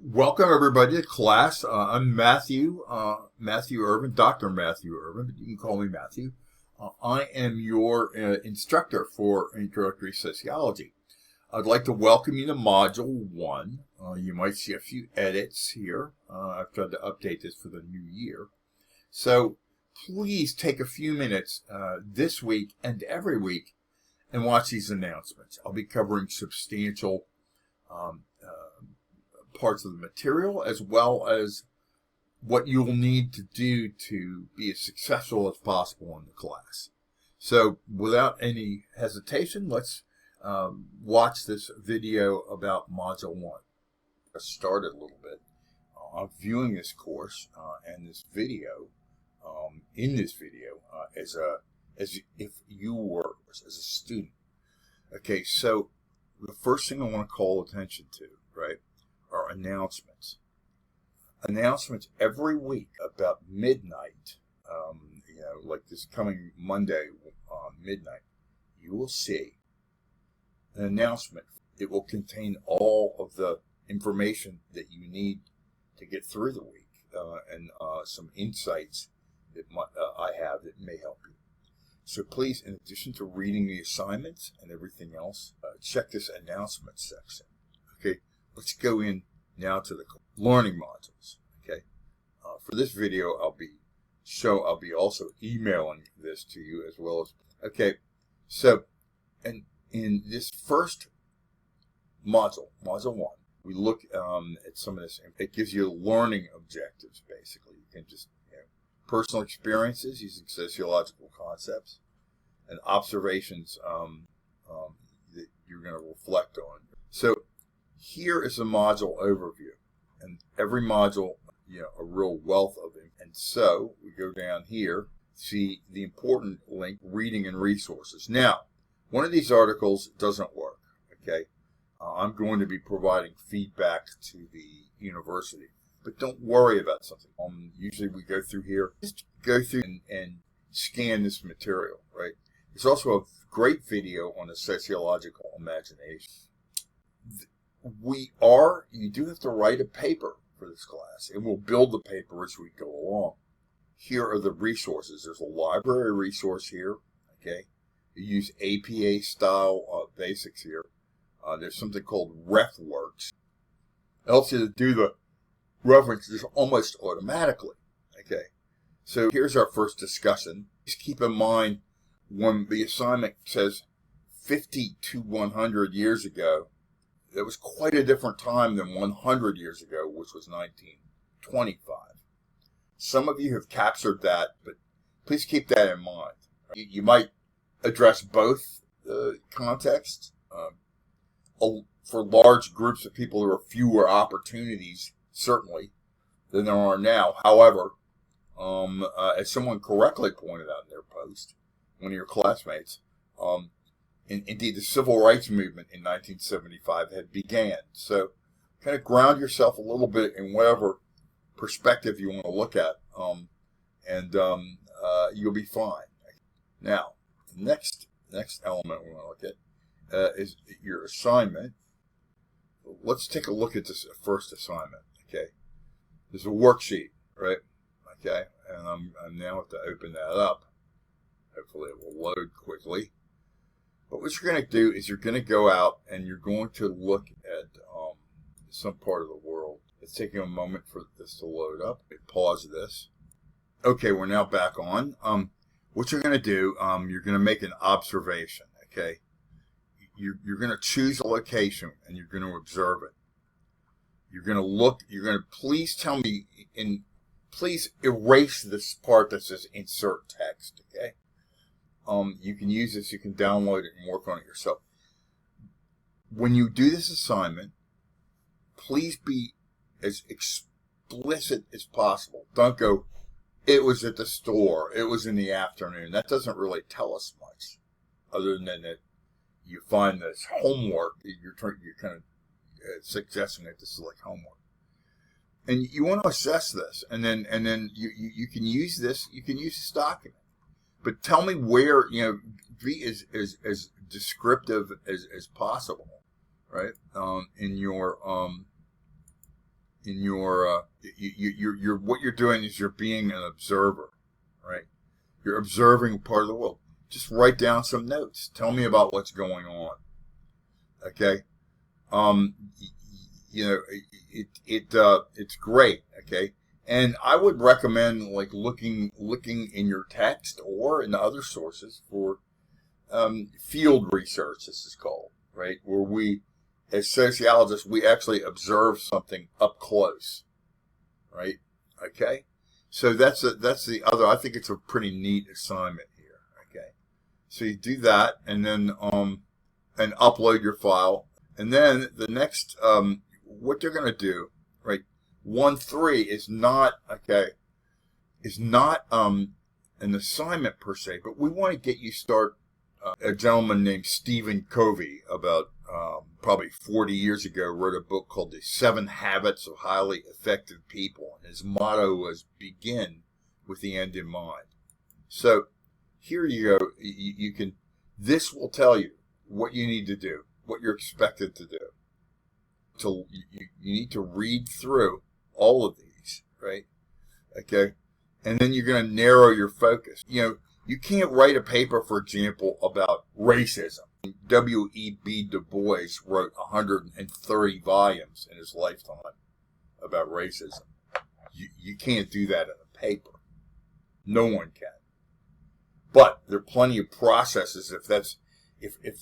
Welcome everybody to class. I'm Matthew Irvin, Dr. Matthew Irvin, but you can call me Matthew. I am your instructor for Introductory Sociology. I'd like to welcome you to Module 1. You might see a few edits here. I've tried to update this for the new year. So please take a few minutes this week and every week and watch these announcements. I'll be covering substantial parts of the material, as well as what you'll need to do to be as successful as possible in the class. So without any hesitation, let's watch this video about Module 1. I started a little bit. I'm viewing this course and this video, as if you were as a student. Okay, so the first thing I want to call attention to, right, are announcements. Announcements every week about midnight, like this coming Monday, midnight, you will see an announcement. It will contain all of the information that you need to get through the week and some insights that I have that may help you. So please, in addition to reading the assignments and everything else, check this announcement section. Okay, let's go in now to the learning modules. Okay, for this video, I'll be also emailing this to you as well as. Okay, so and in this first module, Module 1, we look at some of this. It gives you learning objectives. Basically, you can just personal experiences using sociological concepts and observations that you're going to reflect on. So here is a module overview, and every module, a real wealth of it. And so we go down here, see the important link, reading and resources. Now, one of these articles doesn't work, okay? I'm going to be providing feedback to the university. But don't worry about something. Usually we go through here, just go through and scan this material, right? There's also a great video on the sociological imagination. You do have to write a paper for this class, and we'll build the paper as we go along. Here are the resources. There's a library resource here, okay? You use APA style basics here. There's something called RefWorks. It helps you to do the references almost automatically. Okay, so here's our first discussion. Just keep in mind when the assignment says 50 to 100 years ago, that was quite a different time than 100 years ago, which was 1925. Some of you have captured that, but please keep that in mind. You might address both contexts. For large groups of people, there are fewer opportunities, certainly, than there are now. However, as someone correctly pointed out in their post, one of your classmates, indeed the civil rights movement in 1975 had began. So kind of ground yourself a little bit in whatever perspective you want to look at, and you'll be fine. Now, the next element we want to look at is your assignment. Let's take a look at this first assignment. Okay, there's a worksheet, right? Okay, and I'm now have to open that up. Hopefully it will load quickly. But what you're going to do is you're going to go out and you're going to look at some part of the world. It's taking a moment for this to load up. Pause this. Okay, we're now back on. What you're going to do, you're going to make an observation. Okay, you're going to choose a location and you're going to observe it. You're going to look, you're going to please tell me, and please erase this part that says insert text, okay? You can use this, you can download it and work on it yourself. When you do this assignment, please be as explicit as possible. Don't go, it was at the store, it was in the afternoon. That doesn't really tell us much, other than that you find this homework, you're kind of suggesting that this is like homework, and you want to assess this, and then you can use this. You can use this document, but tell me where, be as descriptive as possible, right? In your in your, you're what you're doing is you're being an observer, right? You're observing part of the world. Just write down some notes. Tell me about what's going on. Okay. It's great. Okay. And I would recommend like looking in your text or in other sources for field research. This is called, right, where we, as sociologists, we actually observe something up close, right? Okay. So that's the other. I think it's a pretty neat assignment here. Okay. So you do that, and then and upload your file, and then the next what you're going to do, right? 1.3 is not an assignment per se, but we want to get you start. A gentleman named Stephen Covey, about probably 40 years ago, wrote a book called The 7 Habits of Highly Effective People. And his motto was begin with the end in mind. So here you go. You can. This will tell you what you need to do, what you're expected to do. So you need to read through all of these, right? Okay. And then you're going to narrow your focus. You can't write a paper, for example, about racism. W.E.B. Du Bois wrote 130 volumes in his lifetime about racism. You can't do that in a paper. No one can. But there are plenty of processes if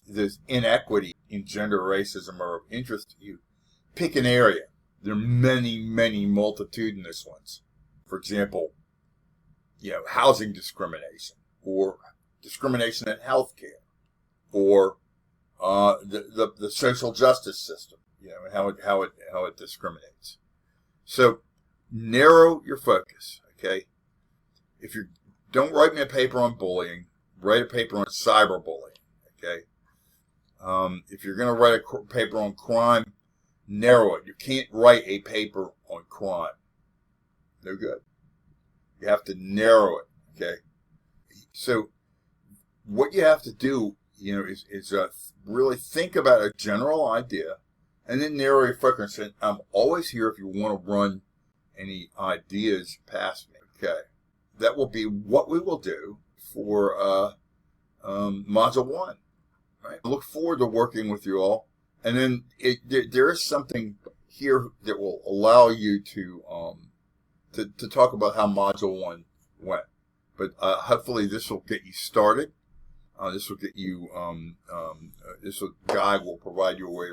there's inequity in gender racism are of interest to you. Pick an area. There are many, many multitudinous ones. For example, housing discrimination, or discrimination in healthcare, or the social justice system, and how it discriminates. So narrow your focus. Okay, if you don't write me a paper on bullying, write a paper on cyberbullying. Okay, if you're going to write a paper on crime, narrow it. You can't write a paper on crime. No good. You have to narrow it. Okay. So what you have to do, is really think about a general idea, and then narrow your focus. And I'm always here if you want to run any ideas past me. Okay. That will be what we will do for Module 1. Right. I look forward to working with you all. And then there is something here that will allow you to talk about how Module 1 went. But hopefully this will get you started. This will get you, guide will provide you a way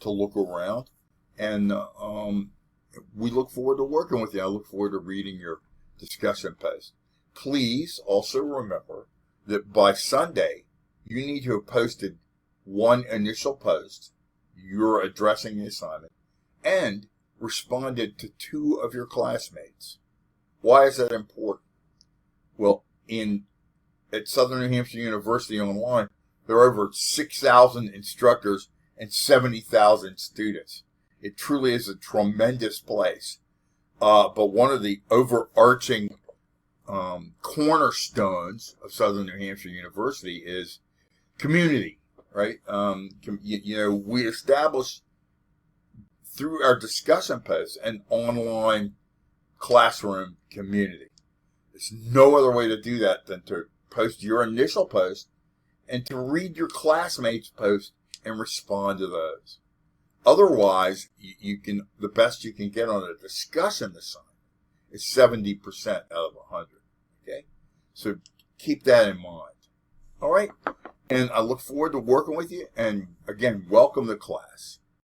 to look around. And we look forward to working with you. I look forward to reading your discussion post. Please also remember that by Sunday, you need to have posted one initial post. You're addressing the assignment, and responded to 2 of your classmates. Why is that important? Well, at Southern New Hampshire University Online, there are over 6,000 instructors and 70,000 students. It truly is a tremendous place. But one of the overarching cornerstones of Southern New Hampshire University is community. Right? We establish through our discussion posts an online classroom community. There's no other way to do that than to post your initial post and to read your classmates' posts and respond to those. Otherwise, the best you can get on a discussion assignment is 70% out of 100. Okay? So keep that in mind. All right? And I look forward to working with you. And again, welcome to class.